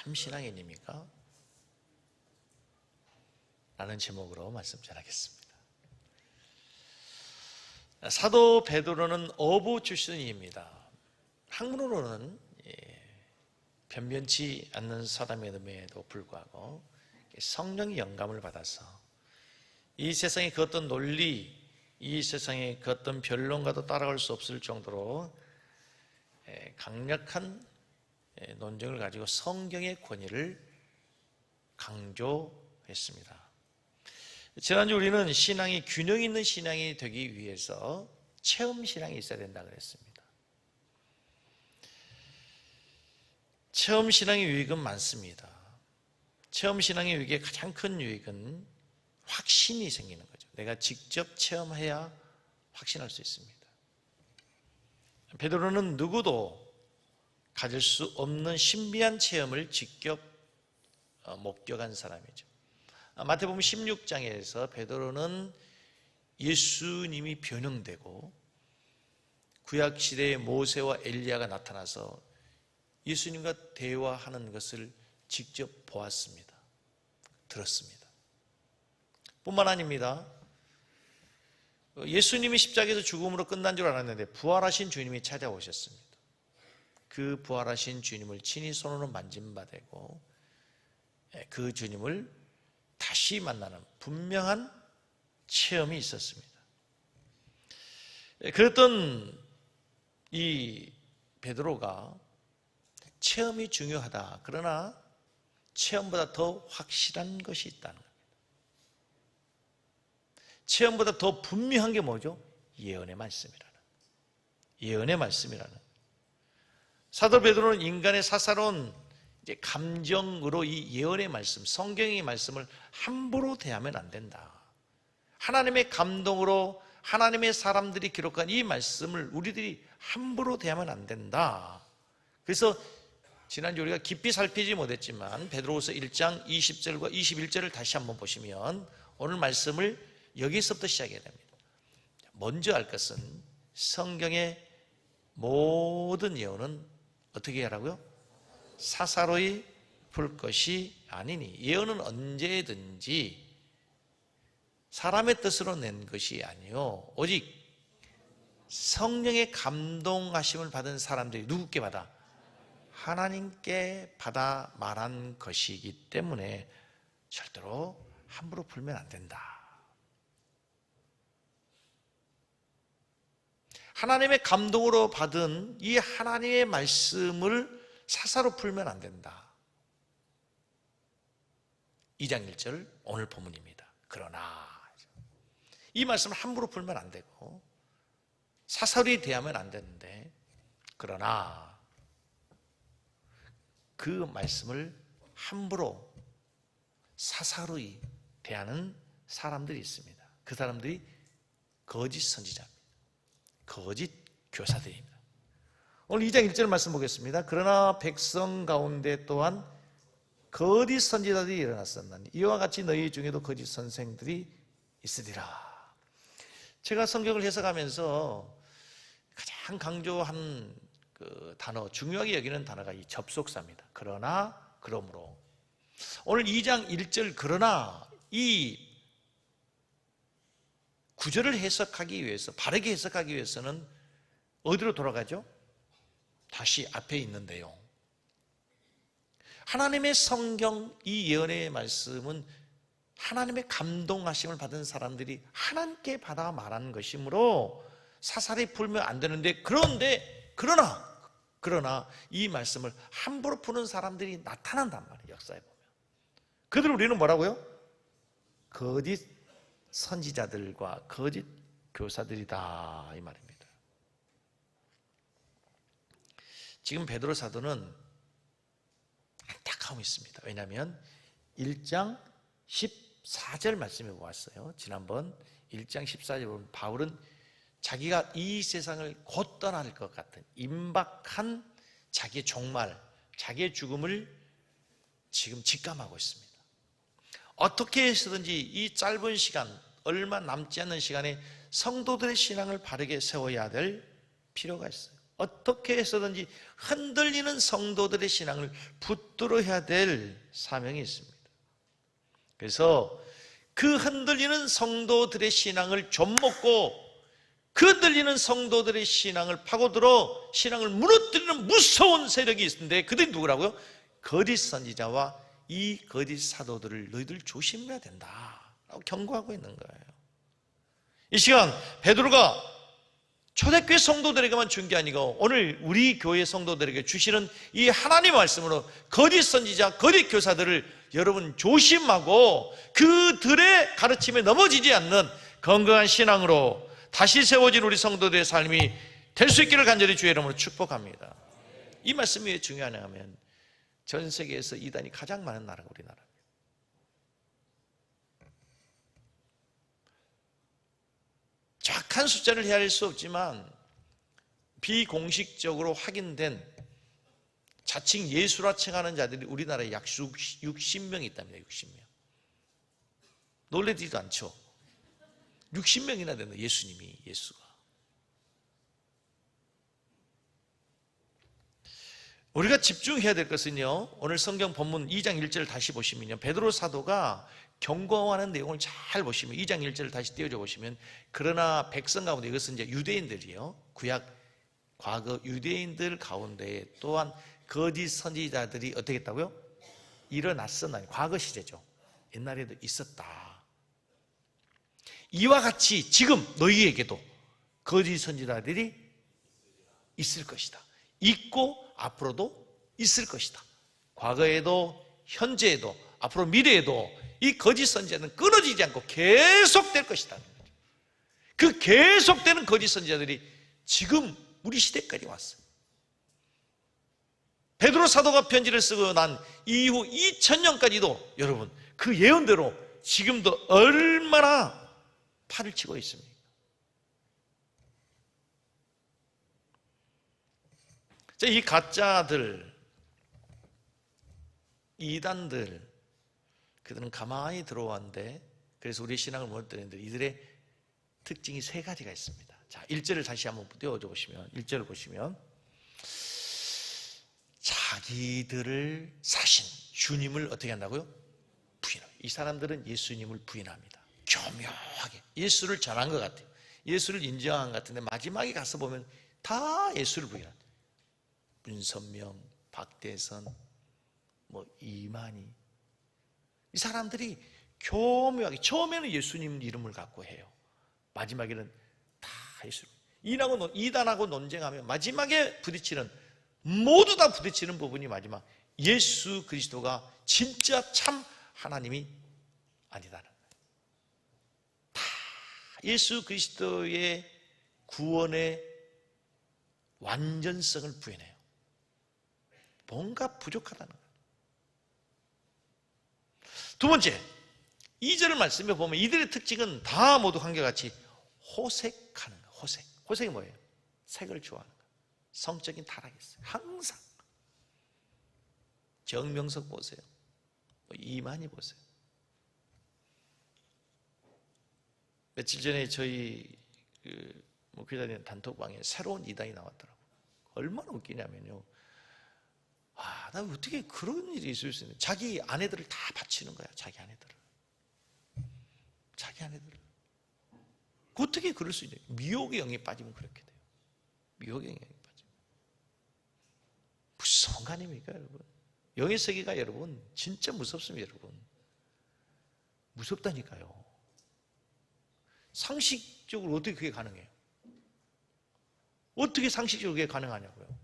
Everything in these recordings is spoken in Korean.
참신앙인입니까? 라는 제목으로 말씀 전하겠습니다. 사도 베드로는 어부 출신입니다. 학문으로는 변변치 않는 사람임에도 불구하고 성령의 영감을 받아서 이 세상의 그 어떤 논리, 이 세상의 그 어떤 변론과도 따라갈 수 없을 정도로 강력한 논증을 가지고 성경의 권위를 강조했습니다. 지난주 우리는 신앙이 균형 있는 신앙이 되기 위해서 체험 신앙이 있어야 된다고 그랬습니다. 체험 신앙의 유익은 많습니다. 체험 신앙의 유익의 가장 큰 유익은 확신이 생기는 거죠. 내가 직접 체험해야 확신할 수 있습니다. 베드로는 누구도 가질 수 없는 신비한 체험을 직접 목격한 사람이죠. 마태복음 16장에서 베드로는 예수님이 변형되고 구약시대의 모세와 엘리야가 나타나서 예수님과 대화하는 것을 직접 보았습니다. 들었습니다. 뿐만 아닙니다. 예수님이 십자가에서 죽음으로 끝난 줄 알았는데 부활하신 주님이 찾아오셨습니다. 그 부활하신 주님을 친히 손으로 만짐받고 그 주님을 다시 만나는 분명한 체험이 있었습니다. 그랬던 이 베드로가 체험이 중요하다. 그러나 체험보다 더 확실한 것이 있다는 겁니다. 체험보다 더 분명한 게 뭐죠? 예언의 말씀이라는. 사도 베드로는 인간의 사사로운 감정으로 이 예언의 말씀, 성경의 말씀을 함부로 대하면 안 된다. 하나님의 감동으로 하나님의 사람들이 기록한 이 말씀을 우리들이 함부로 대하면 안 된다. 그래서 지난주 우리가 깊이 살피지 못했지만 베드로후서 1장 20절과 21절을 다시 한번 보시면 오늘 말씀을 여기서부터 시작해야 됩니다. 먼저 알 것은 성경의 모든 예언은 어떻게 하라고요? 사사로이 풀 것이 아니니. 예언은 언제든지 사람의 뜻으로 낸 것이 아니요 오직 성령의 감동하심을 받은 사람들이 누구께 받아? 하나님께 받아 말한 것이기 때문에 절대로 함부로 풀면 안 된다. 하나님의 감동으로 받은 이 하나님의 말씀을 사사로 풀면 안 된다. 2장 1절 오늘 본문입니다. 그러나 이 말씀을 함부로 풀면 안 되고 사사로이 대하면 안 되는데 그러나 그 말씀을 함부로 사사로이 대하는 사람들이 있습니다. 그 사람들이 거짓 선지자입니다. 거짓 교사들입니다. 오늘 2장 1절 말씀 보겠습니다. 그러나 백성 가운데 또한 거짓 선지자들이 일어났었나니 이와 같이 너희 중에도 거짓 선생들이 있으리라. 제가 성경을 해석하면서 가장 강조한 그 단어, 중요하게 여기는 단어가 이 접속사입니다. 그러나, 그러므로. 오늘 2장 1절 그러나 이 구절을 해석하기 위해서, 바르게 해석하기 위해서는 어디로 돌아가죠? 다시 앞에 있는데요. 하나님의 성경, 이 예언의 말씀은 하나님의 감동하심을 받은 사람들이 하나님께 받아 말한 것이므로 사사리 풀면 안 되는데 그러나 이 말씀을 함부로 푸는 사람들이 나타난단 말이에요. 역사에 보면 그들 우리는 뭐라고요? 거짓 선지자들과 거짓 교사들이다 이 말입니다. 지금 베드로 사도는 안타까움이 있습니다. 왜냐하면 1장 14절 말씀해 보았어요. 지난번 1장 14절 보면 바울은 자기가 이 세상을 곧 떠날 것 같은 임박한 자기의 종말, 자기의 죽음을 지금 직감하고 있습니다. 어떻게 해서든지 이 짧은 시간, 얼마 남지 않는 시간에 성도들의 신앙을 바르게 세워야 될 필요가 있어요. 어떻게 해서든지 흔들리는 성도들의 신앙을 붙들어야 될 사명이 있습니다. 그래서 그 흔들리는 성도들의 신앙을 좀먹고 그 흔들리는 성도들의 신앙을 파고들어 신앙을 무너뜨리는 무서운 세력이 있는데 그들이 누구라고요? 거짓 선지자와 이 거짓 사도들을 너희들 조심해야 된다 라고 경고하고 있는 거예요. 이 시간 베드로가 초대교회 성도들에게만 준 게 아니고 오늘 우리 교회 성도들에게 주시는 이 하나님의 말씀으로 거짓 선지자, 거짓 교사들을 여러분 조심하고 그들의 가르침에 넘어지지 않는 건강한 신앙으로 다시 세워진 우리 성도들의 삶이 될 수 있기를 간절히 주의 이름으로 축복합니다. 이 말씀이 왜 중요하냐 하면 전 세계에서 이단이 가장 많은 나라가 우리나라입니다. 정확한 숫자를 헤아릴 수 없지만 비공식적으로 확인된 자칭 예수라 칭하는 자들이 우리나라에 약 60명이 있답니다. 60명. 놀라지도 않죠. 60명이나 된다. 예수가. 우리가 집중해야 될 것은요, 오늘 성경 본문 2장 1절을 다시 보시면요, 베드로 사도가 경고하는 내용을 잘 보시면 2장 1절을 다시 띄워줘 보시면, 그러나 백성 가운데, 이것은 이제 유대인들이요, 구약 과거 유대인들 가운데 또한 거짓 선지자들이 어떻게 했다고요? 일어났었나요? 과거 시제죠. 옛날에도 있었다. 이와 같이 지금 너희에게도 거짓 선지자들이 있을 것이다. 있고 앞으로도 있을 것이다. 과거에도 현재에도 앞으로 미래에도 이 거짓 선지자는 끊어지지 않고 계속될 것이다. 그 계속되는 거짓 선지자들이 지금 우리 시대까지 왔어요. 베드로 사도가 편지를 쓰고 난 이후 2000년까지도 여러분 그 예언대로 지금도 얼마나 팔을 치고 있습니까? 이 가짜들, 이단들, 그들은 가만히 들어왔는데, 그래서 우리 신앙을 무너뜨리는데 이들의 특징이 세 가지가 있습니다. 자, 1절을 다시 한번 띄워줘 보시면, 1절을 보시면, 자기들을 사신 주님을 어떻게 한다고요? 부인합니다. 이 사람들은 예수님을 부인합니다. 교묘하게 예수를 전한 것 같아요. 예수를 인정한 것 같은데 마지막에 가서 보면 다 예수를 부인합니다. 문선명, 박대선, 이만희, 이 사람들이 교묘하게 처음에는 예수님 이름을 갖고 해요. 마지막에는 다 예수. 이단하고 논쟁하면 마지막에 부딪히는, 모두 다 부딪히는 부분이 마지막 예수 그리스도가 진짜 참 하나님이 아니다는 거예요. 다 예수 그리스도의 구원의 완전성을 부인해요. 뭔가 부족하다는 거예요. 두 번째, 2절 말씀에 보면 이들의 특징은 다 모두 한결같이 호색하는 거예요. 호색이 뭐예요? 색을 좋아하는 거예요. 성적인 타락이 있어요. 항상. 정명석 보세요. 이만희 보세요. 며칠 전에 저희 목회자님 단톡방에 새로운 이단이 나왔더라고요. 얼마나 웃기냐면요, 나 어떻게 그런 일이 있을 수 있는, 자기 아내들을 다 바치는 거야. 자기 아내들을. 어떻게 그럴 수 있냐. 미혹의 영에 빠지면 그렇게 돼요. 미혹의 영에 빠지면. 무서운 거 아닙니까 여러분? 영의 세계가 여러분 진짜 무섭습니다. 여러분 무섭다니까요. 상식적으로 어떻게 그게 가능해요? 어떻게 상식적으로 그게 가능하냐고요.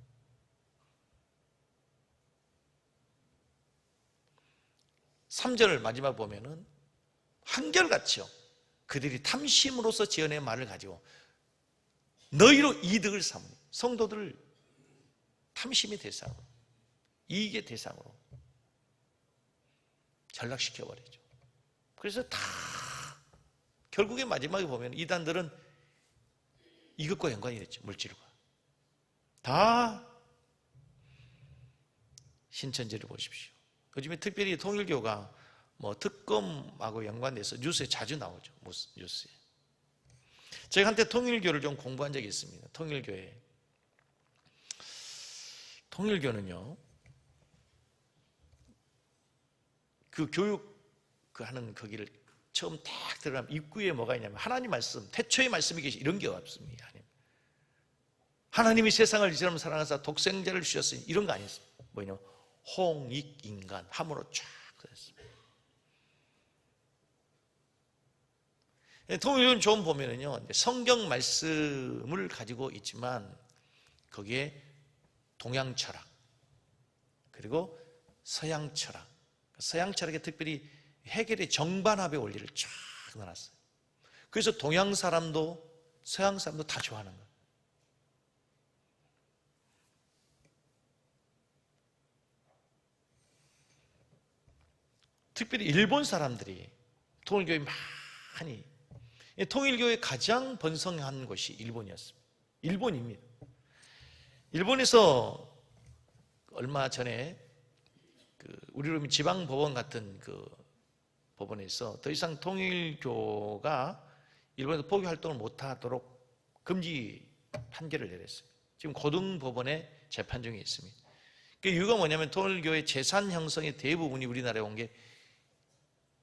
3절 마지막 보면은 한결같이요, 그들이 탐심으로서 지어낸 말을 가지고 너희로 이득을 삼으니, 성도들을 탐심의 대상으로, 이익의 대상으로 전락시켜버리죠. 그래서 다 결국에 마지막에 보면 이단들은 이것과 연관이 됐죠. 물질과 다. 신천지를 보십시오. 요즘에 특별히 통일교가 특검하고 연관돼서 뉴스에 자주 나오죠. 뉴스에. 제가 한때 통일교를 좀 공부한 적이 있습니다. 통일교에 통일교는요, 그 교육 하는 거기를 처음 딱 들어가면 입구에 뭐가 있냐면 하나님 말씀, 태초의 말씀이 계시 이런 게 없습니다. 하나님이 세상을 이처럼 사랑하사 독생자를 주셨으니 이런 거 아니었습니다. 뭐냐면 홍익인간 함으로 쫙 그랬습니다. 통일교는 좀 보면은요, 성경 말씀을 가지고 있지만 거기에 동양 철학 그리고 서양 철학, 서양 철학에 특별히 해겔의 정반합의 원리를 쫙 넣어놨어요. 그래서 동양 사람도 서양 사람도 다 좋아하는 거예요. 특별히 일본 사람들이 통일교에 많이, 통일교의 가장 번성한 곳이 일본이었습니다. 일본입니다. 일본에서 얼마 전에 우리로 지방법원 같은 그 법원에서 더 이상 통일교가 일본에서 포교 활동을 못하도록 금지 판결을 내렸어요. 지금 고등법원에 재판 중에 있습니다. 그 이유가 뭐냐면 통일교의 재산 형성의 대부분이 우리나라에 온 게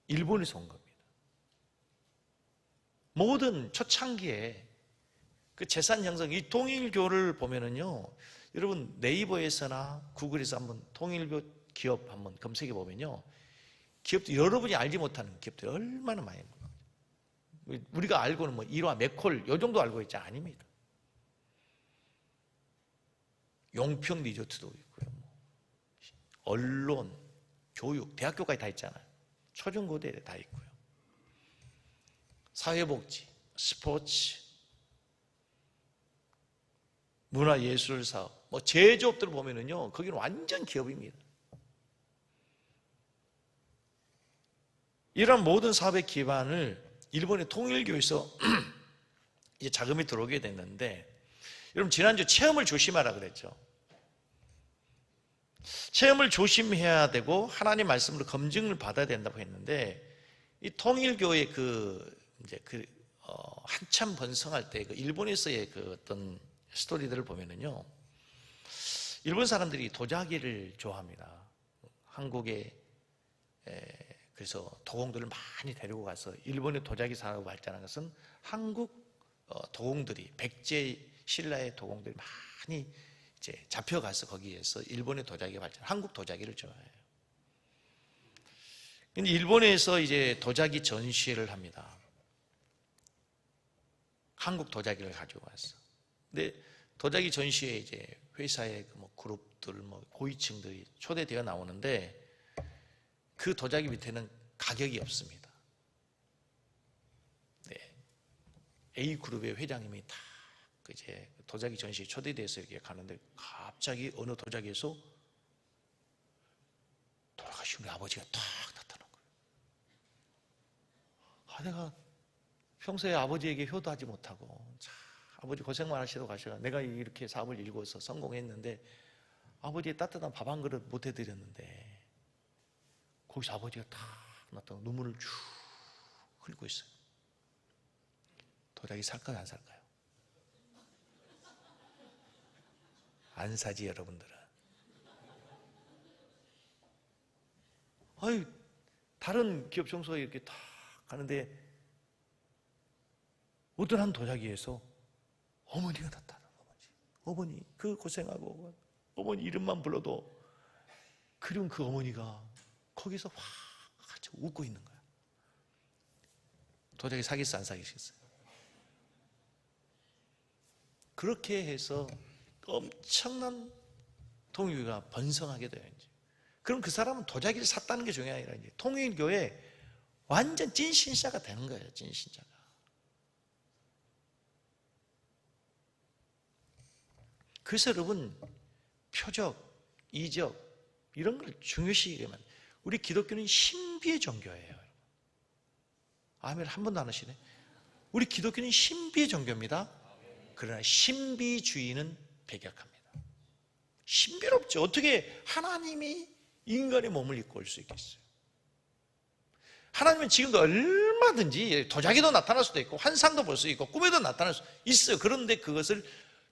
일본에서 온 겁니다. 모든 초창기에 그 재산 형성, 이 통일교를 보면은요, 여러분 네이버에서나 구글에서 한번 통일교 기업 한번 검색해 보면요, 기업들 여러분이 알지 못하는 기업들이 얼마나 많이 있는, 우리가 알고는 뭐 일화, 맥콜 요 정도 알고 있지 아닙니다. 용평 리조트도 있고요, 언론, 교육, 대학교까지 다 있잖아요. 초중고대 다 있고요. 사회복지, 스포츠, 문화예술사업, 뭐 제조업들 보면은요, 거기는 완전 기업입니다. 이런 모든 사업의 기반을 일본의 통일교에서 이제 자금이 들어오게 됐는데, 여러분 지난주 체험을 조심하라 그랬죠. 체험을 조심해야 되고 하나님 말씀으로 검증을 받아야 된다고 했는데, 이 통일교의 한참 번성할 때 그 일본에서의 그 어떤 스토리들을 보면은요, 일본 사람들이 도자기를 좋아합니다. 한국에 그래서 도공들을 많이 데리고 가서 일본의 도자기 산업을 발전한 것은 한국 도공들이, 백제 신라의 도공들이 많이 이제 잡혀가서 거기에서 일본의 도자기 발전, 한국 도자기를 좋아해요. 근데 일본에서 이제 도자기 전시회를 합니다. 한국 도자기를 가지고 왔어. 근데 도자기 전시회 이제 회사의 뭐 그룹들, 뭐 고위층들이 초대되어 나오는데, 그 도자기 밑에는 가격이 없습니다. 네. A그룹의 회장님이 다 이제 도자기 전시에 초대돼서 이렇게 가는데, 갑자기 어느 도자기에서 돌아가신 우리 아버지가 탁 나타난 거예요. 내가 평소에 아버지에게 효도하지 못하고, 아버지 고생만 하시다고 가셔가 내가 이렇게 사업을 일궈서 성공했는데 아버지의 따뜻한 밥 한 그릇 못 해드렸는데, 거기서 아버지가 탁 나타나고 눈물을 쭉 흘리고 있어요. 도자기 살까요, 안 살까요? 안 사지, 여러분들은. 아유, 다른 기업 청소에 이렇게 탁 가는데 어떤 한 도자기에서 어머니가 나타나는 거지. 어머니, 그 고생하고 어머니 이름만 불러도 그리운 그 어머니가 거기서 확 같이 웃고 있는 거야. 도자기 사겠어, 안 사겠어요? 그렇게 해서 엄청난 통일교가 번성하게 돼요. 이제. 그럼 그 사람은 도자기를 샀다는 게 중요한 게 아니라 이제 통일교에 완전 찐신자가 되는 거예요. 찐신자가. 그래서 여러분, 표적, 이적 이런 걸 중요시 여기면, 우리 기독교는 신비의 종교예요. 아멘. 한 번도 안 하시네. 우리 기독교는 신비의 종교입니다. 그러나 신비주의는 배격합니다. 신비롭죠. 어떻게 하나님이 인간의 몸을 입고 올 수 있겠어요? 하나님은 지금도 얼마든지 도자기도 나타날 수도 있고 환상도 볼 수 있고 꿈에도 나타날 수 있어요. 그런데 그것을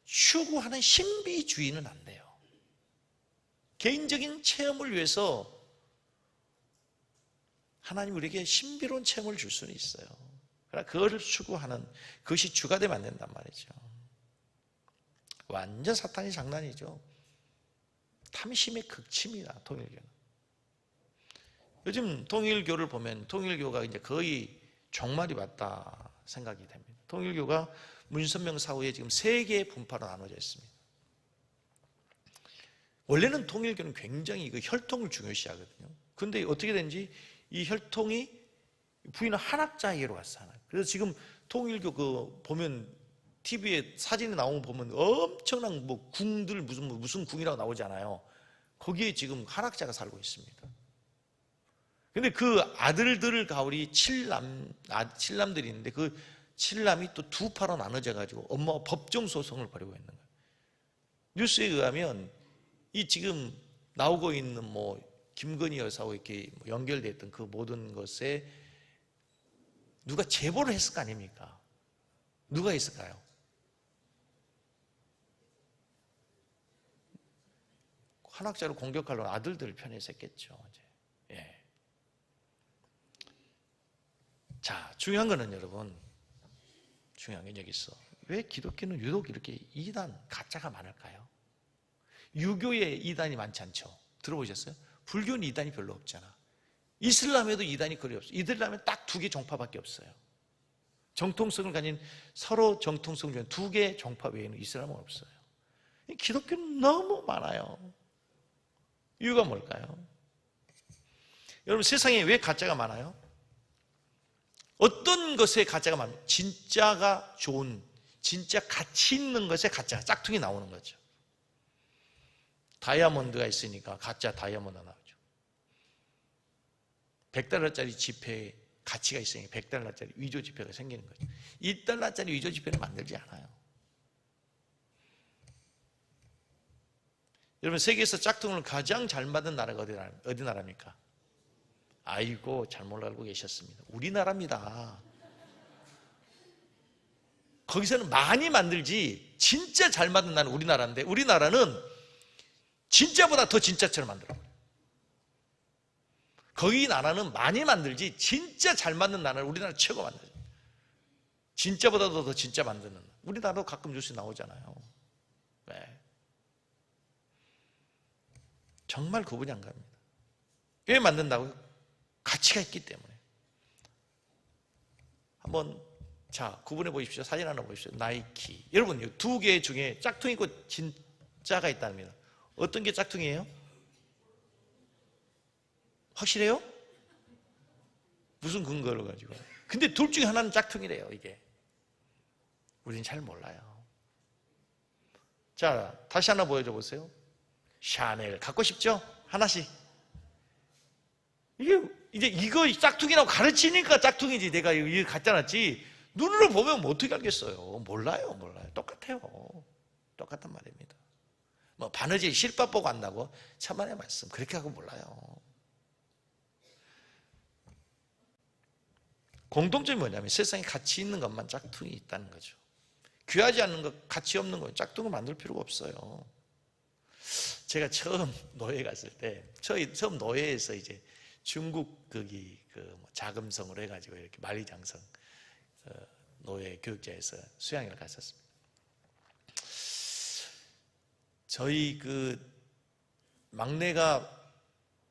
추구하는 신비주의는 안 돼요. 개인적인 체험을 위해서 하나님 우리에게 신비로운 체험을 줄 수는 있어요. 그러나 그거를 추구하는 그것이 주가 되면 안 된단 말이죠. 완전 사탄이 장난이죠. 탐심의 극치입니다, 통일교는. 요즘 통일교를 보면 통일교가 이제 거의 종말이 왔다 생각이 됩니다. 통일교가 문선명 사후에 지금 3개의 분파로 나눠져 있습니다. 원래는 통일교는 굉장히 그 혈통을 중요시하거든요. 그런데 어떻게 된지 이 혈통이 부인은 한학자에게로 갔어요. 그래서 지금 통일교 그 보면 TV에 사진이 나오면 보면 엄청난 뭐 궁들 무슨 궁이라고 나오잖아요. 거기에 지금 한학자가 살고 있습니다. 근데 그 아들들을 가오리 7남들이 있는데 그 7남이 또 2파로 나눠져 가지고 엄마가 법정 소송을 벌이고 있는 거예요. 뉴스에 의하면 이 지금 나오고 있는 뭐 김건희 여사와 이렇게 연결됐던 그 모든 것에 누가 제보를 했을 거 아닙니까? 누가 했을까요? 한학자를 공격하려는 아들들 편에서 했겠죠. 예. 자, 중요한 거는 여러분, 중요한 게 여기 있어. 왜 기독교는 유독 이렇게 이단, 가짜가 많을까요? 유교에 이단이 많지 않죠. 들어보셨어요? 불교는 이단이 별로 없잖아. 이슬람에도 이단이 거의 없어요. 이슬람에 딱 2개 종파밖에 없어요. 정통성을 가진 서로 정통성 중에 2개 종파 외에는 이슬람은 없어요. 기독교는 너무 많아요. 이유가 뭘까요? 여러분, 세상에 왜 가짜가 많아요? 어떤 것에 가짜가 많아요? 진짜가 좋은, 진짜 가치 있는 것에 가짜가 짝퉁이 나오는 거죠. 다이아몬드가 있으니까 가짜 다이아몬드 나오죠. 100달러짜리 지폐에 가치가 있으니까 100달러짜리 위조 지폐가 생기는 거죠. 1달러짜리 위조 지폐는 만들지 않아요. 여러분, 세계에서 짝퉁을 가장 잘 만든 나라가 어디 나라입니까? 아이고, 잘못 알고 계셨습니다. 우리나라입니다. 거기서는 많이 만들지 진짜 잘 만든 나라는 우리나라인데, 우리나라는 진짜보다 더 진짜처럼 만들어요. 거기 나라는 많이 만들지 진짜 잘 만든 나라는 우리나라 최고 만들어요. 진짜보다도 더 진짜 만드는. 우리나라도 가끔 뉴스 나오잖아요. 네. 정말 구분이 안 갑니다. 왜 만든다고요? 가치가 있기 때문에. 한번 자 구분해 보십시오. 사진 하나 보십시오. 나이키. 여러분, 2개 중에 짝퉁이 있고 진짜가 있답니다. 어떤 게 짝퉁이에요? 확실해요? 무슨 근거를 가지고? 근데 둘 중에 하나는 짝퉁이래요. 이게 우리는 잘 몰라요. 자, 다시 하나 보여줘 보세요. 샤넬 갖고 싶죠? 하나씩. 이제 이거 짝퉁이라고 가르치니까 짝퉁이지. 내가 이거 갖다 놨지. 눈으로 보면 뭐 어떻게 알겠어요? 몰라요. 똑같아요. 똑같단 말입니다. 뭐 바느질 실밥 보고 한다고? 참만의 말씀. 그렇게 하고 몰라요. 공통점이 뭐냐면 세상에 가치 있는 것만 짝퉁이 있다는 거죠. 귀하지 않는 것, 가치 없는 것, 짝퉁을 만들 필요가 없어요. 제가 처음 노예 갔을 때, 처음 노예에서 이제 중국 거기 그 자금성으로 해가지고 이렇게 만리장성 노예 교육자에서 수양회를 갔었습니다. 저희 그 막내가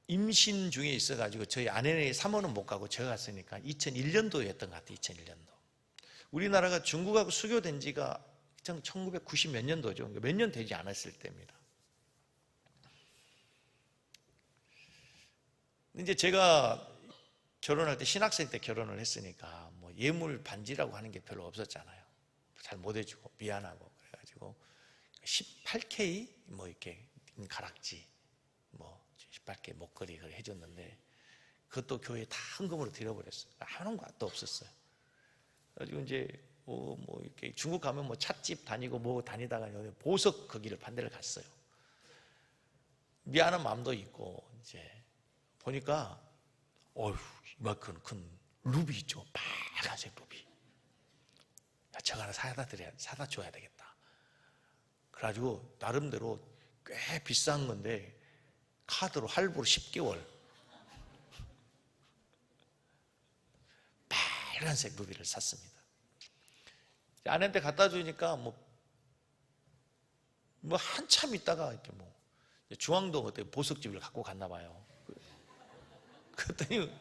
임신 중에 있어가지고 저희 아내네 사모는 못 가고 제가 갔으니까 2001년도였던 것 같아요. 2001년도. 우리나라가 중국하고 수교된 지가 1990 몇 년도죠. 몇 년 되지 않았을 때입니다. 이제 제가 결혼할 때 신학생 때 결혼을 했으니까 뭐 예물 반지라고 하는 게 별로 없었잖아요. 잘 못 해주고 미안하고 그래가지고 18K 뭐 이렇게 가락지 뭐 18K 목걸이 그걸 해줬는데 그것도 교회에 다 헌금으로 드려버렸어요. 아무런 것도 없었어요. 그래가지고 이제 뭐 이렇게 중국 가면 뭐 찻집 다니고 뭐 다니다가 보석 거기를 반대를 갔어요. 미안한 마음도 있고 이제 보니까 어휴 이만큼 큰 루비 있죠. 빨간색 루비. 야, 저거 하나 사다 줘야 되겠다. 그래가지고 나름대로 꽤 비싼 건데 카드로 할부로 10개월 빨간색 루비를 샀습니다. 아내한테 갖다 주니까 뭐 한참 있다가 이렇게 중앙동 어때 보석집을 갖고 갔나 봐요. 그랬더니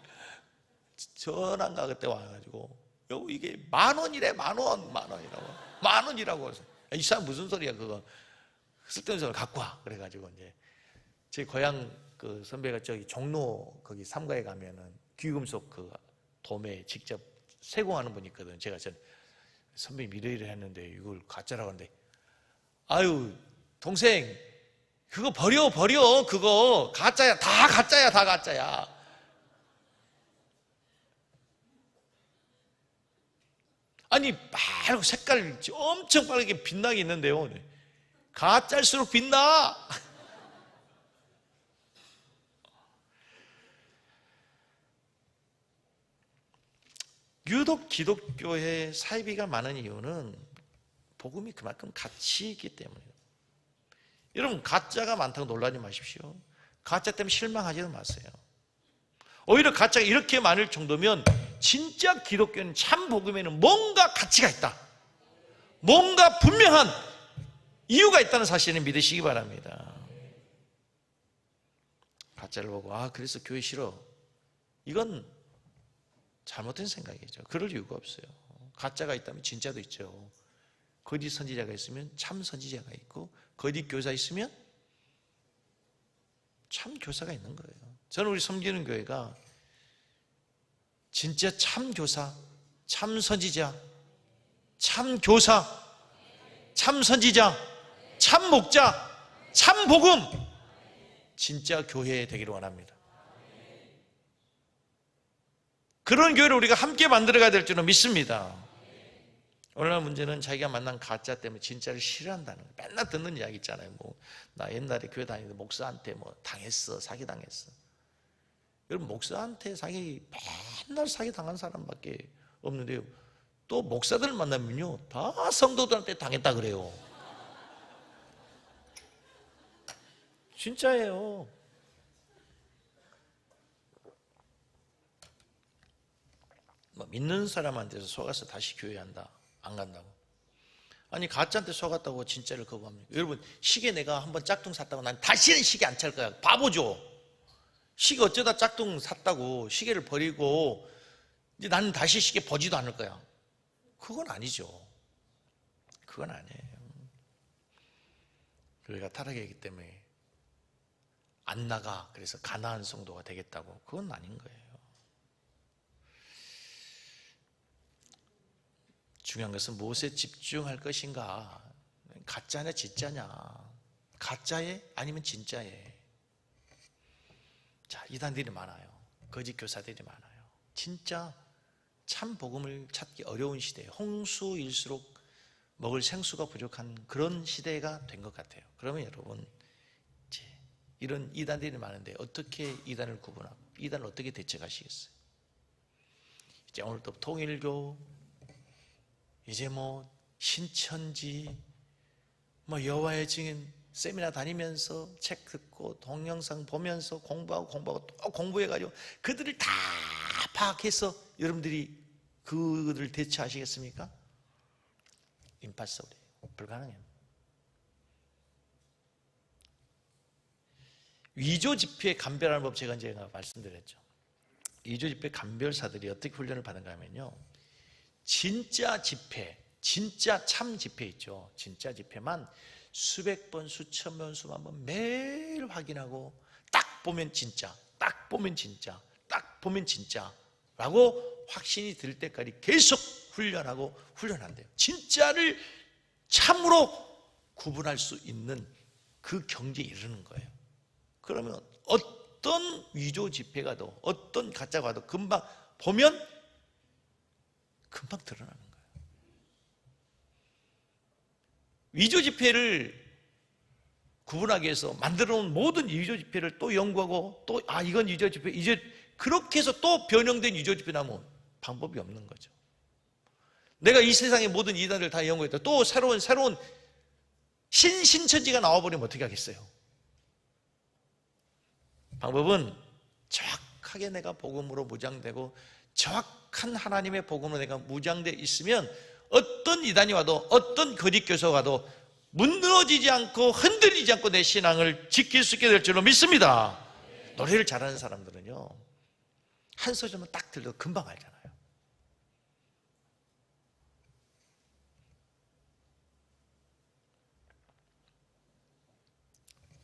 전화가 그때 와가지고 여보 이게 10,000원이래. 10,000원이라고. 10,000원이라고 해서 이 사람 무슨 소리야 그거 쓸데없는 소리를 갖고 와. 그래가지고 이제 제 고향 그 선배가 저기 종로 거기 삼가에 가면은 귀금속 그 도매 직접 세공하는 분이 있거든. 제가 선배님 이래 했는데 이걸 가짜라고 하는데 아유 동생 그거 버려 그거 가짜야. 다 가짜야. 아니 빨고 색깔 엄청 빠르게 빛나게 있는데요. 가짜일수록 빛나. 유독 기독교에 사이비가 많은 이유는 복음이 그만큼 가치 있기 때문이에요. 여러분 가짜가 많다고 놀라지 마십시오. 가짜 때문에 실망하지도 마세요. 오히려 가짜가 이렇게 많을 정도면 진짜 기독교는 참 복음에는 뭔가 가치가 있다. 뭔가 분명한 이유가 있다는 사실을 믿으시기 바랍니다. 가짜를 보고 그래서 교회 싫어. 이건 잘못된 생각이죠. 그럴 이유가 없어요. 가짜가 있다면 진짜도 있죠. 거짓 선지자가 있으면 참 선지자가 있고 거짓 교사 있으면 참 교사가 있는 거예요. 저는 우리 섬기는 교회가 진짜 참 교사, 참 선지자, 참 교사, 참 선지자, 참 목자, 참 복음, 진짜 교회 되기를 원합니다. 그런 교회를 우리가 함께 만들어가야 될 줄은 믿습니다. 오늘날 문제는 자기가 만난 가짜 때문에 진짜를 싫어한다는 거예요. 맨날 듣는 이야기 있잖아요. 나 옛날에 교회 다니는데 목사한테 당했어, 사기 당했어. 여러분 목사한테 맨날 사기 당한 사람밖에 없는데요. 또 목사들 만나면요 다 성도들한테 당했다 그래요. 진짜예요. 믿는 사람한테서 속아서 다시 교회 한다. 안 간다고. 아니 가짜한테 속았다고 진짜를 거부합니까? 여러분 시계 내가 한번 짝퉁 샀다고 난 다시는 시계 안 찰 거야. 바보죠. 시계 어쩌다 짝퉁 샀다고 시계를 버리고 이제 나는 다시 시계 보지도 않을 거야. 그건 아니죠. 그건 아니에요. 교회가 타락했기 때문에 안 나가. 그래서 가난한 성도가 되겠다고. 그건 아닌 거예요. 중요한 것은 무엇에 집중할 것인가. 가짜냐 진짜냐. 가짜에 아니면 진짜에. 자, 이단들이 많아요. 거짓 교사들이 많아요. 진짜 참 복음을 찾기 어려운 시대에 홍수일수록 먹을 생수가 부족한 그런 시대가 된 것 같아요. 그러면 여러분 이제 이런 이단들이 많은데 어떻게 이단을 구분하고 이단을 어떻게 대처하시겠어요? 이제 오늘 또 통일교 이제 신천지 여호와의 증인 세미나 다니면서 책 듣고 동영상 보면서 공부하고 또 공부해가지고 그들을 다 파악해서 여러분들이 그들을 대처하시겠습니까? 임파서블이에요. 불가능해요. 위조 집회 감별하는 법 제가 말씀드렸죠. 위조 집회 감별사들이 어떻게 훈련을 받은가 하면요, 진짜 집회, 진짜 참 집회 있죠. 진짜 집회만 수백 번, 수천 번, 수만 번 매일 확인하고 딱 보면 진짜, 딱 보면 진짜, 딱 보면 진짜 라고 확신이 들 때까지 계속 훈련한대요. 진짜를 참으로 구분할 수 있는 그 경지에 이르는 거예요. 그러면 어떤 위조 집회가 도 어떤 가짜가 도 금방 보면 금방 드러나는 거예요. 위조 집회를 구분하기 위해서 만들어 놓은 모든 위조 집회를 또 연구하고 또 이건 위조 집회, 이제 그렇게 해서 또 변형된 위조 집회 나면 방법이 없는 거죠. 내가 이 세상의 모든 이단을 다 연구했다. 또 새로운 신천지가 나와버리면 어떻게 하겠어요? 방법은 정확하게 내가 복음으로 무장되고 정확한 하나님의 복음으로 내가 무장되어 있으면 어떤 이단이 와도 어떤 거짓교사가 와도 무너지지 않고 흔들리지 않고 내 신앙을 지킬 수 있게 될 줄로 믿습니다. 노래를 잘하는 사람들은요, 한 소절만 딱 들려도 금방 알잖아요.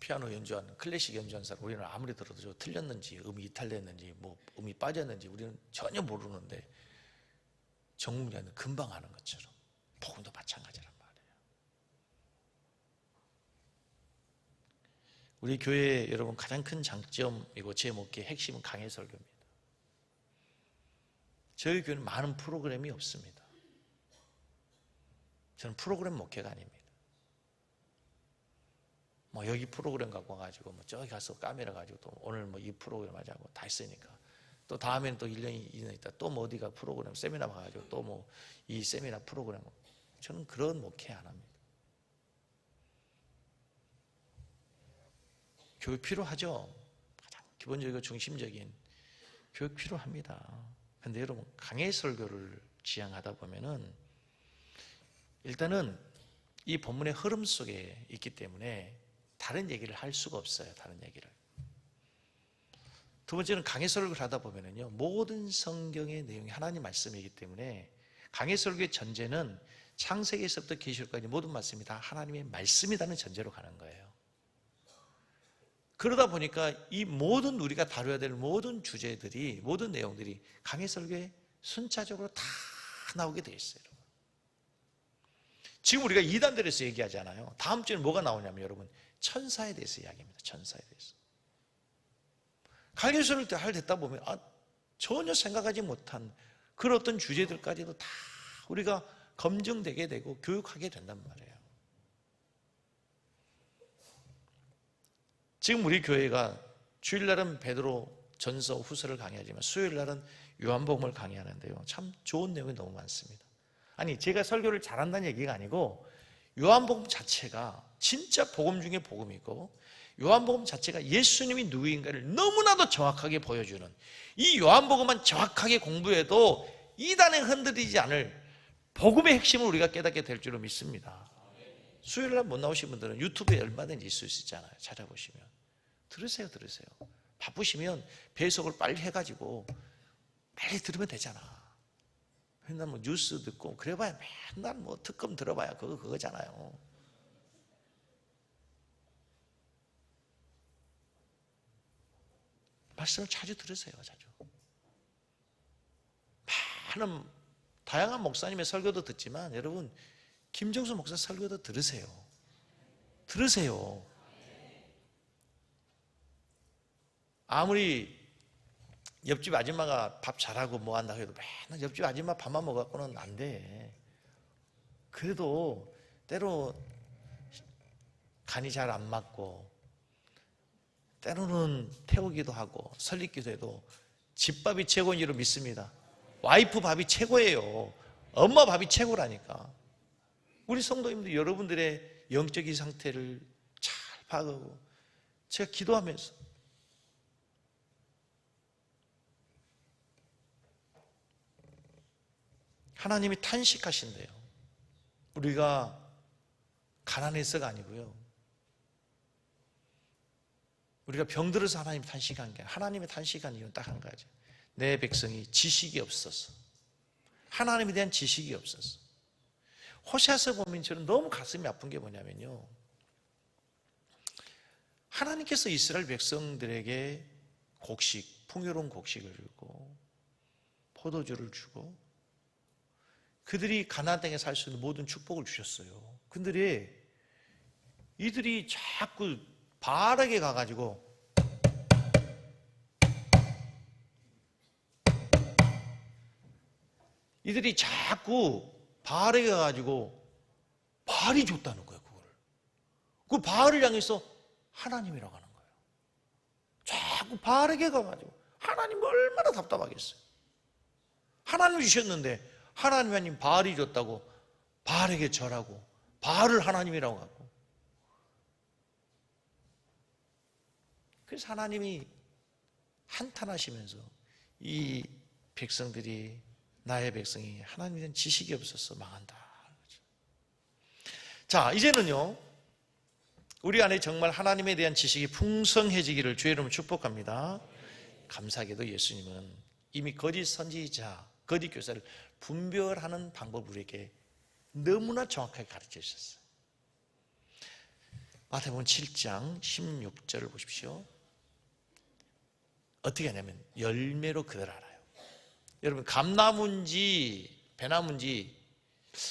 피아노 연주하는, 클래식 연주하는 사람, 우리는 아무리 들어도 틀렸는지, 음이 이탈됐는지, 뭐 음이 빠졌는지 우리는 전혀 모르는데 전공자는 금방 아는 것처럼 복음도 마찬가지란 말이에요. 우리 교회 여러분 가장 큰 장점이고 제 목회의 핵심은 강해 설교입니다. 저희 교회는 많은 프로그램이 없습니다. 저는 프로그램 목회가 아닙니다. 뭐 여기 프로그램 갖고 와가지고 뭐 저기 가서 카메라 가지고 또 오늘 뭐 이 프로그램 하자고 다 했으니까 또 다음에는 또 1년, 2년 있다 또 뭐 어디가 프로그램 세미나 가가지고 또 뭐 이 세미나 프로그램, 저는 그런 목회 안 합니다. 교육 필요하죠. 가장 기본적이고 중심적인 교육 필요합니다. 근데 여러분 강해 설교를 지향하다 보면은 일단은 이 본문의 흐름 속에 있기 때문에 다른 얘기를 할 수가 없어요. 다른 얘기를. 두 번째는 강해 설교를 하다 보면은요, 모든 성경의 내용이 하나님 말씀이기 때문에 강해 설교의 전제는 창세기에서부터 계시록까지 모든 말씀이 다 하나님의 말씀이라는 전제로 가는 거예요. 그러다 보니까 이 모든 우리가 다뤄야 될 모든 주제들이, 모든 내용들이 강해 설교에 순차적으로 다 나오게 되어 있어요. 지금 우리가 이단들에서 얘기하잖아요. 다음 주에는 뭐가 나오냐면 여러분, 천사에 대해서 이야기합니다. 천사에 대해서. 강해설을 듣다 보면 전혀 생각하지 못한 그런 어떤 주제들까지도 다 우리가 검증되게 되고 교육하게 된단 말이에요. 지금 우리 교회가 주일날은 베드로 전서 후서를 강의하지만 수요일날은 요한복음을 강의하는데요, 참 좋은 내용이 너무 많습니다. 아니 제가 설교를 잘한다는 얘기가 아니고 요한복음 자체가 진짜 복음 중에 복음이고 요한복음 자체가 예수님이 누구인가를 너무나도 정확하게 보여주는, 이 요한복음만 정확하게 공부해도 이단에 흔들리지 않을 복음의 핵심을 우리가 깨닫게 될 줄로 믿습니다. 수요일날 못 나오신 분들은 유튜브에 얼마든지 있을 수 있잖아요. 찾아보시면 들으세요. 바쁘시면 배속을 빨리 해가지고 빨리 들으면 되잖아. 맨날 뭐 뉴스 듣고 그래봐야 맨날 뭐 특검 들어봐야 그거잖아요. 말씀을 자주 들으세요. 자주. 많은 다양한 목사님의 설교도 듣지만 여러분 김정수 목사 설교도 들으세요. 아무리 옆집 아줌마가 밥 잘하고 뭐 한다고 해도 맨날 옆집 아줌마 밥만 먹어갖고는 안 돼. 그래도 때로 간이 잘 안 맞고 때로는 태우기도 하고 설리기도 해도 집밥이 최고인 줄로 믿습니다. 와이프 밥이 최고예요. 엄마 밥이 최고라니까. 우리 성도님들 여러분들의 영적인 상태를 잘 파악하고 제가 기도하면서 하나님이 탄식하신대요. 우리가 가난해서가 아니고요, 우리가 병들어서 하나님 탄식한 게 아니라 하나님의 탄식한 이유는 딱 한 가지, 내 백성이 지식이 없어서, 하나님에 대한 지식이 없어서. 호세아서 보면 저는 너무 가슴이 아픈 게 뭐냐면요, 하나님께서 이스라엘 백성들에게 곡식, 풍요로운 곡식을 주고 포도주를 주고 그들이 가나안 땅에 살 수 있는 모든 축복을 주셨어요. 근데 이들이 자꾸 바알에게 가가지고 바알이 줬다는 거예요. 그 바알을 향해서 하나님이라고 하는 거예요. 자꾸 바알에게 가가지고, 하나님 얼마나 답답하겠어요. 하나님 주셨는데 하나님 바알이 줬다고 바알에게 절하고 바알을 하나님이라고 하고. 그래서 하나님이 한탄하시면서 이 백성들이, 나의 백성이 하나님에 대한 지식이 없어서 망한다. 자, 이제는요, 우리 안에 정말 하나님에 대한 지식이 풍성해지기를 주의 이름으로 축복합니다. 감사하게도 예수님은 이미 거짓 선지자, 거짓 교사를 분별하는 방법을 우리에게 너무나 정확하게 가르쳐 주셨어요. 마태복음 7장 16절을 보십시오. 어떻게 하냐면 열매로 그들 알아요. 여러분, 감나무인지 배나무인지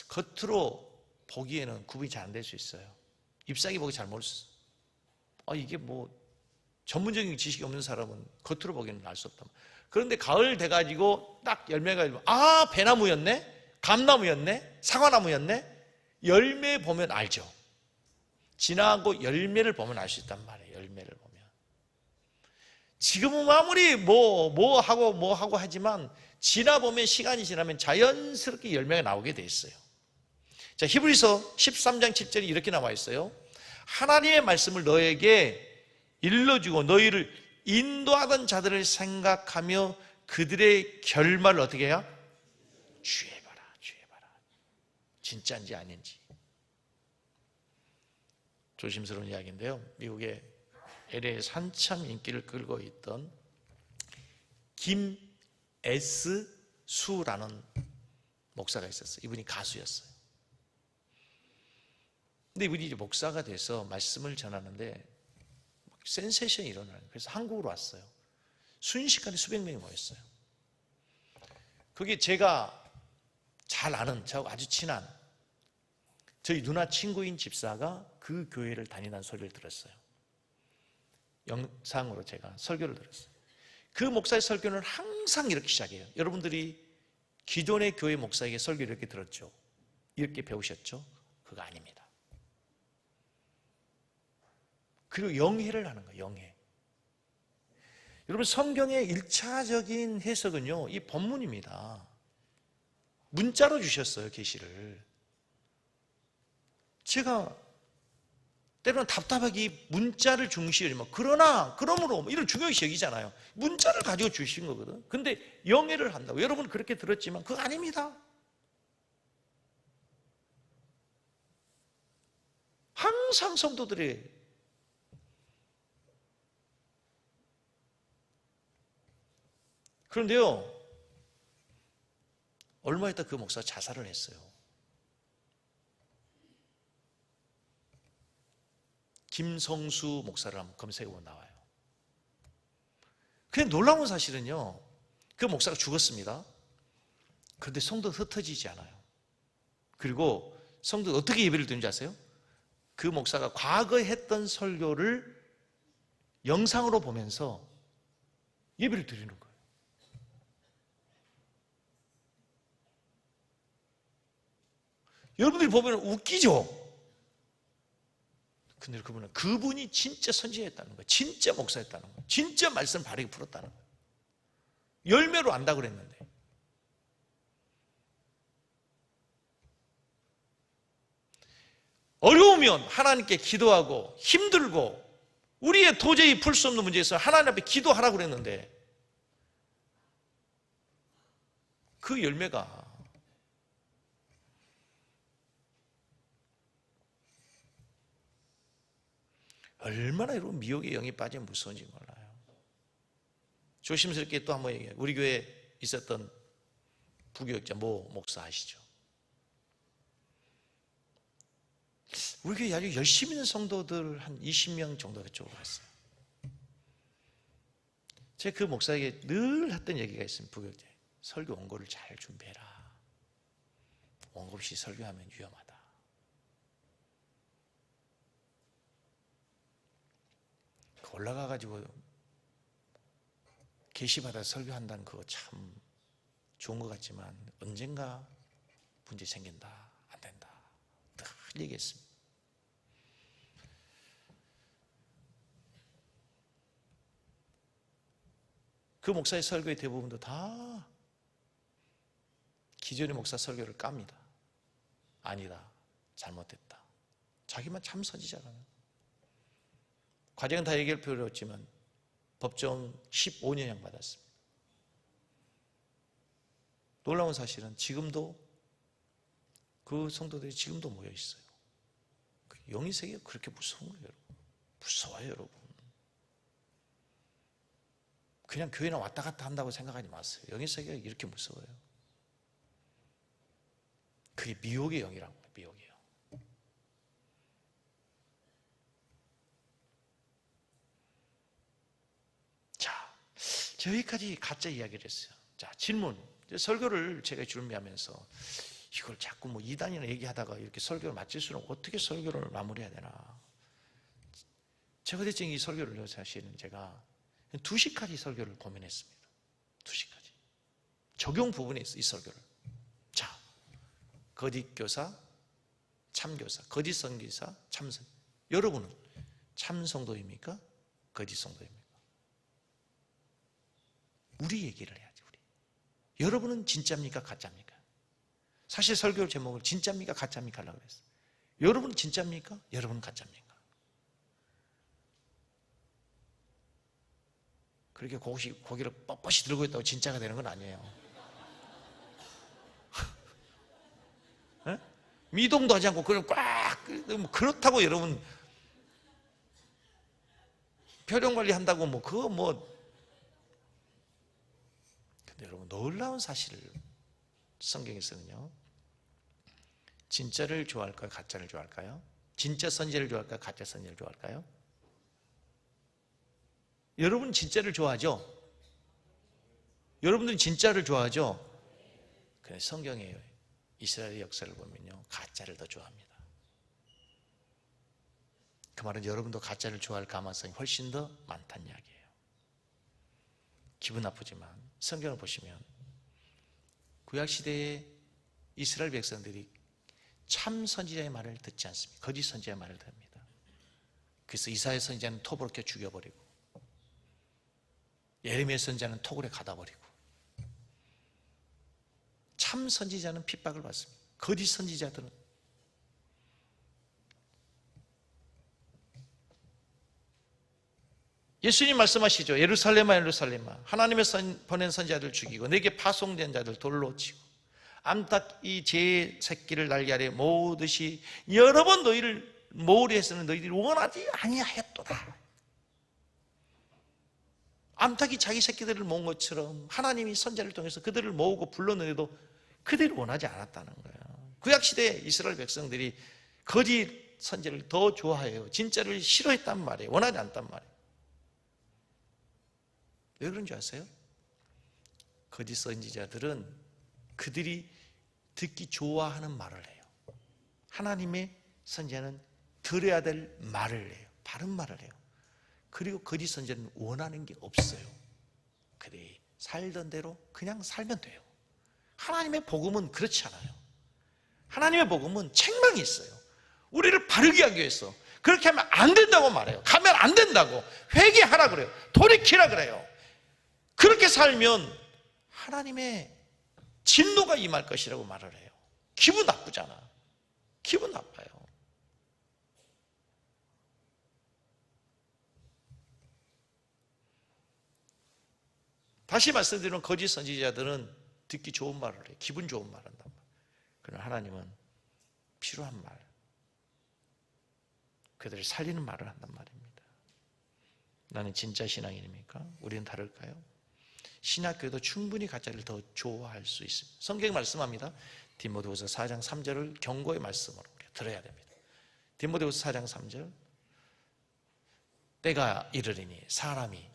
겉으로 보기에는 구분이 잘 안 될 수 있어요. 잎사귀 보기 잘 모를 수 있어요. 이게 뭐 전문적인 지식이 없는 사람은 겉으로 보기에는 알 수 없다. 그런데 가을 돼가지고 딱 열매가 있으면 배나무였네? 감나무였네? 사과나무였네? 열매 보면 알죠. 지나고 열매를 보면 알 수 있단 말이에요. 열매를 보면. 지금은 아무리 뭐 하고 하지만 지나보면, 시간이 지나면 자연스럽게 열매가 나오게 돼 있어요. 자, 히브리서 13장 7절이 이렇게 나와 있어요. 하나님의 말씀을 너에게 일러주고 너희를 인도하던 자들을 생각하며 그들의 결말을 어떻게 해야? 주의해봐라. 진짜인지 아닌지. 조심스러운 이야기인데요, 미국의 LA에서 한참 인기를 끌고 있던 김S 수라는 목사가 있었어요. 이분이 가수였어요. 근데 이분이 이제 목사가 돼서 말씀을 전하는데 센세이션이 일어나요. 그래서 한국으로 왔어요. 순식간에 수백 명이 모였어요. 그게 제가 잘 아는, 저하고 아주 친한 저희 누나 친구인 집사가 그 교회를 다니는 소리를 들었어요. 영상으로 제가 설교를 들었어요. 그 목사의 설교는 항상 이렇게 시작해요. 여러분들이 기존의 교회 목사에게 설교를 이렇게 들었죠? 이렇게 배우셨죠? 그거 아닙니다. 그리고 영해를 하는 거예요. 영해. 여러분, 성경의 1차적인 해석은요, 이 본문입니다. 문자로 주셨어요, 계시를. 제가 때로는 답답하게 문자를 중시하지만, 그러므로 이런 중요시 여기잖아요. 문자를 가지고 주신 거거든. 근데 영해를 한다고. 여러분 그렇게 들었지만 그거 아닙니다. 항상 성도들이 그런데요, 얼마 있다 그 목사가 자살을 했어요. 김성수 목사를 한번 검색해보면 나와요. 근데 놀라운 사실은요, 그 목사가 죽었습니다. 그런데 성도가 흩어지지 않아요. 그리고 성도가 어떻게 예배를 드는지 아세요? 그 목사가 과거에 했던 설교를 영상으로 보면서 예배를 드리는 거예요. 여러분들이 보면 웃기죠? 근데 그분이 진짜 선지자였다는 거예요. 진짜 목사였다는 거예요. 진짜 말씀 바르게 풀었다는 거예요. 열매로 안다고 그랬는데. 어려우면 하나님께 기도하고, 힘들고 우리의 도저히 풀 수 없는 문제에서 하나님 앞에 기도하라고 그랬는데 그 열매가 얼마나 여러분 미혹의 영이 빠지면 무서운지 몰라요. 조심스럽게 또 한번 얘기해요. 우리 교회에 있었던 부교육자 모 목사 아시죠? 우리 교회 아주 열심히 있는 성도들 한 20명 정도가 쪽으로 갔어요. 제가 그 목사에게 늘 했던 얘기가 있습니다. 부교육자, 설교 원고를 잘 준비해라. 원고 없이 설교하면 위험하다. 올라가가지고 계시받아 설교한다는 그거 참 좋은 것 같지만 언젠가 문제 생긴다, 안 된다 늘 얘기했습니다. 그 목사의 설교의 대부분도 다 기존의 목사 설교를 깝니다. 아니다, 잘못됐다. 자기만 참 선지자라는. 과정은 다 얘기할 필요 없지만 법정 15년형 받았습니다. 놀라운 사실은 지금도 그 성도들이 지금도 모여 있어요. 영의 세계가 그렇게 무서운 거예요, 여러분. 무서워요, 여러분. 그냥 교회나 왔다 갔다 한다고 생각하지 마세요. 영의 세계가 이렇게 무서워요. 그게 미혹의 영이라고 해요. 미혹의 영. 자, 저기까지 가짜 이야기를 했어요. 자, 질문. 설교를 제가 준비하면서 이걸 자꾸 뭐 이단이나 얘기하다가 이렇게 설교를 마칠수록 어떻게 설교를 마무리해야 되나. 제가 대체 이 설교를 사실은 제가 2시까지 설교를 고민했습니다. 2시까지. 적용 부분에 있어, 이 설교를. 자, 거짓 교사, 참교사, 거짓 선교사, 참선. 여러분은 참성도입니까? 거짓 성도입니까? 우리 얘기를 해야지, 우리. 여러분은 진짜입니까? 가짜입니까? 사실 설교 제목을 진짜입니까? 가짜입니까? 하려고 그랬어요. 여러분은 진짜입니까? 여러분은 가짜입니까? 그렇게 고기를 뻣뻣이 들고 있다고 진짜가 되는 건 아니에요. 네? 미동도 하지 않고 그냥 꽉, 그렇다고 여러분 표정 관리한다고 뭐 그거 뭐. 근데 여러분 놀라운 사실을 성경에서는요, 진짜를 좋아할까요? 가짜를 좋아할까요? 진짜 선지자를 좋아할까요? 가짜 선지자를 좋아할까요? 여러분 진짜를 좋아하죠? 여러분들은 진짜를 좋아하죠? 그런데 성경의 이스라엘의 역사를 보면요, 가짜를 더 좋아합니다. 그 말은 여러분도 가짜를 좋아할 가능성이 훨씬 더 많다는 이야기예요. 기분 나쁘지만 성경을 보시면 구약시대에 이스라엘 백성들이 참 선지자의 말을 듣지 않습니다. 거짓 선지자의 말을 듣습니다. 그래서 이사야 선지자는 톱으로 이렇게 죽여버리고 예레미야 선지자는 토굴에 가다버리고 참 선지자는 핍박을 받습니다. 거짓 선지자들은 예수님 말씀하시죠. 예루살렘아 예루살렘아 하나님의 보낸 선지자들 죽이고 내게 파송된 자들 돌로 치고 암탉이 제 새끼를 날개 아래 모으듯이 여러 번 너희를 모으려 했으나 너희들이 원하지 아니하였도다. 암탉이 자기 새끼들을 모은 것처럼 하나님이 선지자를 통해서 그들을 모으고 불렀는데도 그들이 원하지 않았다는 거예요. 구약시대 이스라엘 백성들이 거짓 선지자를 더 좋아해요. 진짜를 싫어했단 말이에요. 원하지 않단 말이에요. 왜 그런 줄 아세요? 거짓 선지자들은 그들이 듣기 좋아하는 말을 해요. 하나님의 선지자는 들어야 될 말을 해요. 바른 말을 해요. 그리고 거짓 선지자는 원하는 게 없어요. 그들이 살던 대로 그냥 살면 돼요. 하나님의 복음은 그렇지 않아요. 하나님의 복음은 책망이 있어요. 우리를 바르게 하기 위해서 그렇게 하면 안 된다고 말해요. 가면 안 된다고, 회개하라 그래요. 돌이키라 그래요. 그렇게 살면 하나님의 진노가 임할 것이라고 말을 해요. 기분 나쁘잖아. 기분 나빠요. 다시 말씀드리면 거짓 선지자들은 듣기 좋은 말을 해요. 기분 좋은 말 한단 말이에요. 그러나 하나님은 필요한 말, 그들을 살리는 말을 한단 말입니다. 나는 진짜 신앙인입니까? 우리는 다를까요? 신학교도 충분히 가짜를 더 좋아할 수 있습니다. 성경이 말씀합니다. 디모데후서 4장 3절을 경고의 말씀으로 들어야 됩니다. 디모데후서 4장 3절 때가 이르리니 사람이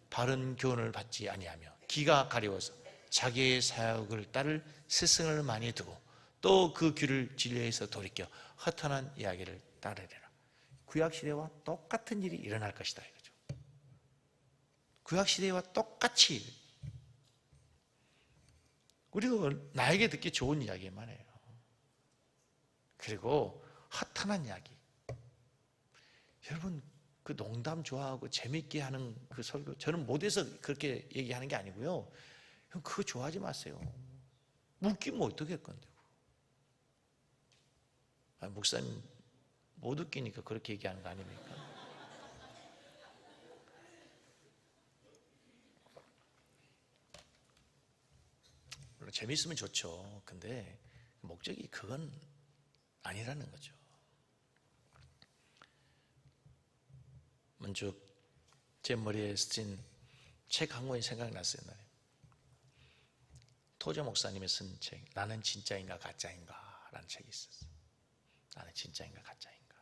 바른 교훈을 받지 아니하며 귀가 가려워서 자기의 사역을 따를 스승을 많이 두고 또 그 귀를 진리에서 돌이켜 허탄한 이야기를 따르리라. 구약시대와 똑같은 일이 일어날 것이다 이거죠. 구약시대와 똑같이 우리도 나에게 듣기 좋은 이야기만 해요. 그리고 허탄한 이야기. 여러분 그 농담 좋아하고 재밌게 하는 그 설교, 저는 못해서 그렇게 얘기하는 게 아니고요. 그거 좋아하지 마세요. 웃기면 어떻게 할 건데요? 목사님 못 웃기니까 그렇게 얘기하는 거 아닙니까? 재미있으면 좋죠. 근데 목적이 그건 아니라는 거죠. 문득 제 머리에 스친 책 한 권이 생각났어요. 토저 목사님이 쓴 책, 나는 진짜인가 가짜인가 라는 책이 있었어요. 나는 진짜인가 가짜인가.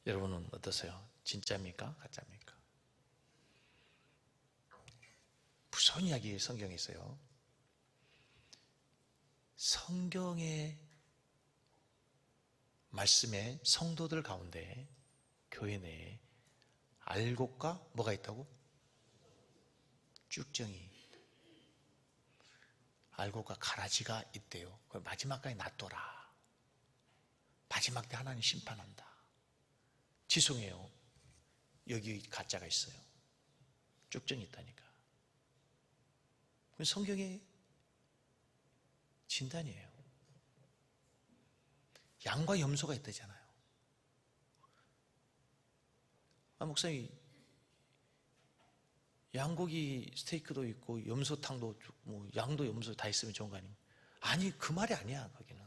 여러분은 어떠세요? 진짜입니까? 가짜입니까? 무서운 이야기 성경에 있어요. 성경의 말씀에 성도들 가운데 교회 내에 알곡과 뭐가 있다고? 쭉정이. 알곡과 가라지가 있대요. 그걸 마지막까지 놔둬라. 마지막 때 하나님 심판한다. 죄송해요. 여기 가짜가 있어요. 쭉정이 있다니까. 그건 성경의 진단이에요. 양과 염소가 있다잖아요. 목사님, 양고기 스테이크도 있고 염소탕도 뭐 양도 염소 다 있으면 좋은 거 아닙니까? 아니, 그 말이 아니야. 거기는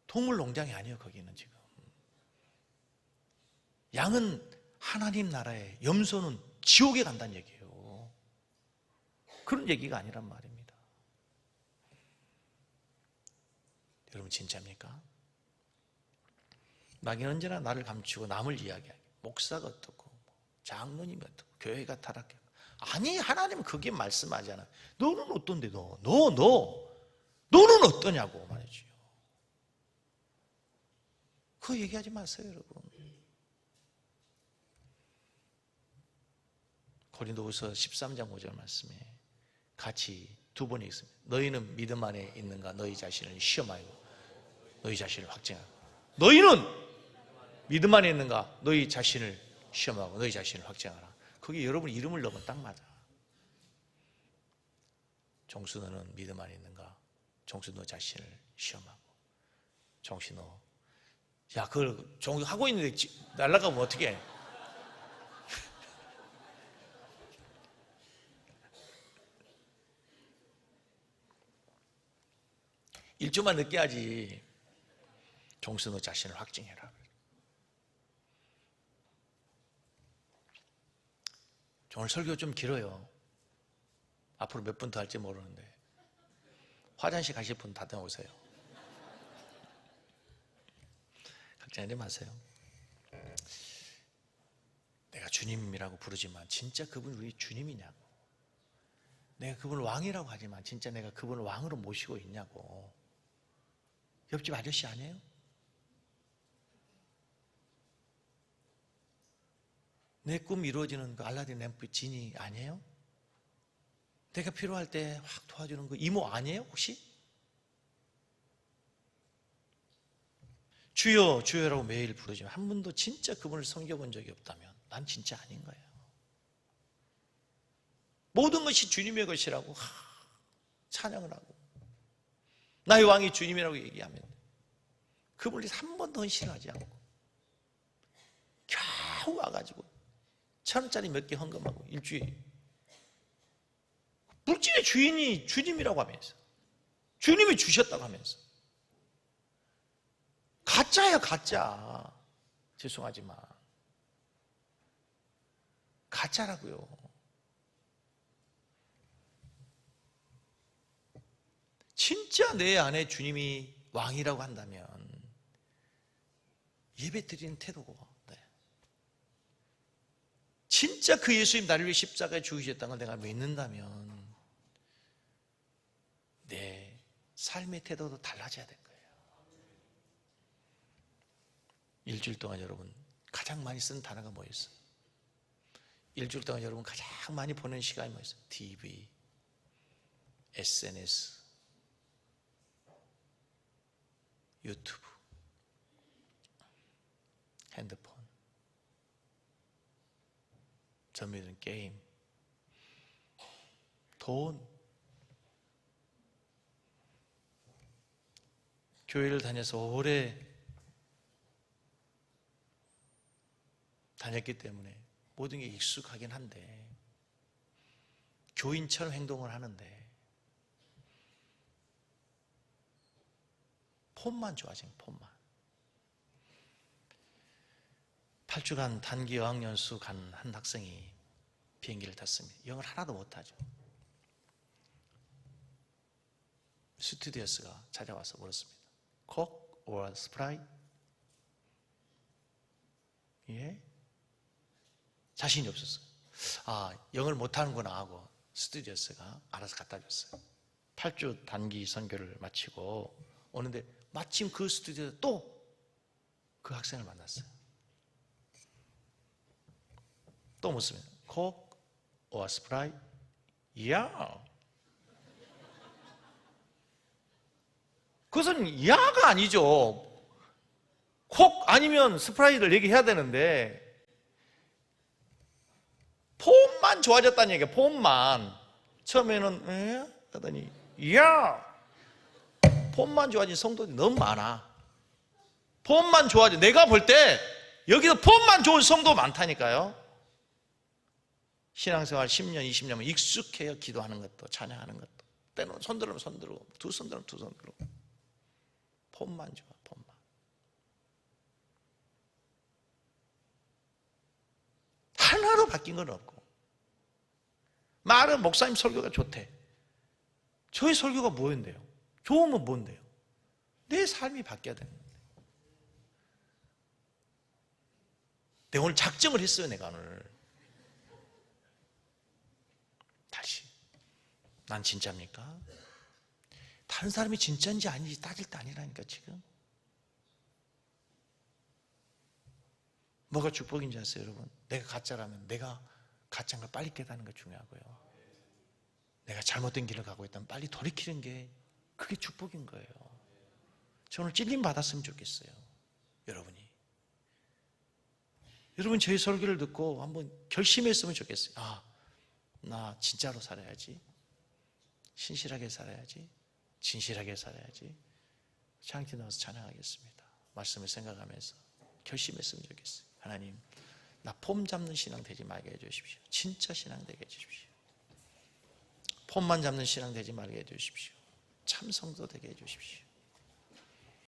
동물 농장이 아니에요. 거기는 지금 양은 하나님 나라에, 염소는 지옥에 간다는 얘기예요. 그런 얘기가 아니란 말입니다. 여러분, 진짜입니까? 마귀는 언제나 나를 감추고 남을 이야기하게, 목사가 어떻고 장로님이 어떻고 교회가 타락해. 아니, 하나님은 그게 말씀하잖아. 너는 어떤데? 너는 어떠냐고 말이죠. 그거 얘기하지 마세요, 여러분. 고린도후서 13장 5절 말씀에 같이 두 번이 있습니다. 너희는 믿음 안에 있는가? 너희 자신을 시험하여 너희 자신을 확증하고. 너희는 믿음 안에 있는가? 너희 자신을 시험하고 너희 자신을 확증하라. 거기 여러분 이름을 넣으면 딱 맞아. 종수, 너는 믿음 안에 있는가? 종수, 너 자신을 시험하고. 종수, 너, 야, 그걸 종수 하고 있는데 날아가면 어떻게 해? 일주만 늦게 하지. 종수, 너 자신을 확증해라. 오늘 설교 좀 길어요. 앞으로 몇 분 더 할지 모르는데 화장실 가실 분 다녀오세요. 걱정하지 마세요. 내가 주님이라고 부르지만 진짜 그분 우리 주님이냐고. 내가 그분을 왕이라고 하지만 진짜 내가 그분을 왕으로 모시고 있냐고. 옆집 아저씨 아니에요? 내 꿈 이루어지는 그 알라딘 램프 진이 아니에요? 내가 필요할 때 확 도와주는 그 이모 아니에요 혹시? 주여 주여라고 매일 부르지만 한 번도 진짜 그분을 섬겨본 적이 없다면 난 진짜 아닌 거예요. 모든 것이 주님의 것이라고 찬양을 하고 나의 왕이 주님이라고 얘기하면 그분을 한 번도 헌신하지 않고 겨우 와가지고 1,000원짜리 몇 개 헌금하고 일주일. 물질의 주인이 주님이라고 하면서 주님이 주셨다고 하면서 가짜야 가짜. 죄송하지만 가짜라고요. 진짜 내 안에 주님이 왕이라고 한다면 예배 드리는 태도가 어때? 진짜 그 예수님 나를 위해 십자가에 죽으셨다는 걸 내가 믿는다면 내 삶의 태도도 달라져야 될 거예요. 일주일 동안 여러분 가장 많이 쓴 단어가 뭐였어요? 일주일 동안 여러분 가장 많이 보는 시간이 뭐였어요? TV, SNS, 유튜브, 핸드폰, 전미는 게임, 돈. 교회를 다녀서 오래 다녔기 때문에 모든 게 익숙하긴 한데 교인처럼 행동을 하는데 폼만 좋아진 폼만. 8주간 단기 어학연수 간 한 학생이 비행기를 탔습니다. 영어를 하나도 못하죠. 스튜디오스가 찾아와서 물었습니다. 콕 or 스프라이트? 예? 자신이 없었어요. 아, 영어를 못하는구나 하고 스튜디오스가 알아서 갖다 줬어요. 8주 단기 선교를 마치고 오는데 마침 그 스튜디오에서 또 그 학생을 만났어요. 또 묻습니다. 콕 or 스프라이트? 야. 그것은 야가 아니죠. 콕 아니면 스프라이트를 얘기해야 되는데 폼만 좋아졌다는 얘기예요. 폼만. 처음에는 에? 하더니 야! 폼만 좋아진 성도들이 너무 많아. 폼만 좋아져. 내가 볼 때 여기서 폼만 좋은 성도 많다니까요. 신앙생활 10년, 20년은 익숙해요. 기도하는 것도 찬양하는 것도. 때는 손 들으면 손 들고 두 손 들으면 두 손 들고. 폼만 좋아. 폼만. 하나로 바뀐 건 없고. 말은 목사님 설교가 좋대. 저희 설교가 뭐인데요? 좋으면 뭔데요? 내 삶이 바뀌어야 되는 건데. 내가 오늘 작정을 했어요. 내가 오늘 다시 난 진짜입니까? 다른 사람이 진짜인지 아닌지 따질 때 아니라니까. 지금 뭐가 축복인지 아세요, 여러분? 내가 가짜라면 내가 가짜인 걸 빨리 깨닫는 게 중요하고요. 내가 잘못된 길을 가고 있다면 빨리 돌이키는 게 그게 축복인 거예요. 저 오늘 찔림 받았으면 좋겠어요. 여러분이. 여러분 저희 설교를 듣고 한번 결심했으면 좋겠어요. 아, 나 진짜로 살아야지. 신실하게 살아야지. 진실하게 살아야지. 창티 나와서 찬양하겠습니다. 말씀을 생각하면서 결심했으면 좋겠어요. 하나님, 나 폼 잡는 신앙 되지 말게 해주십시오. 진짜 신앙 되게 해주십시오. 폼만 잡는 신앙 되지 말게 해주십시오. 참 성도 되게 해주십시오.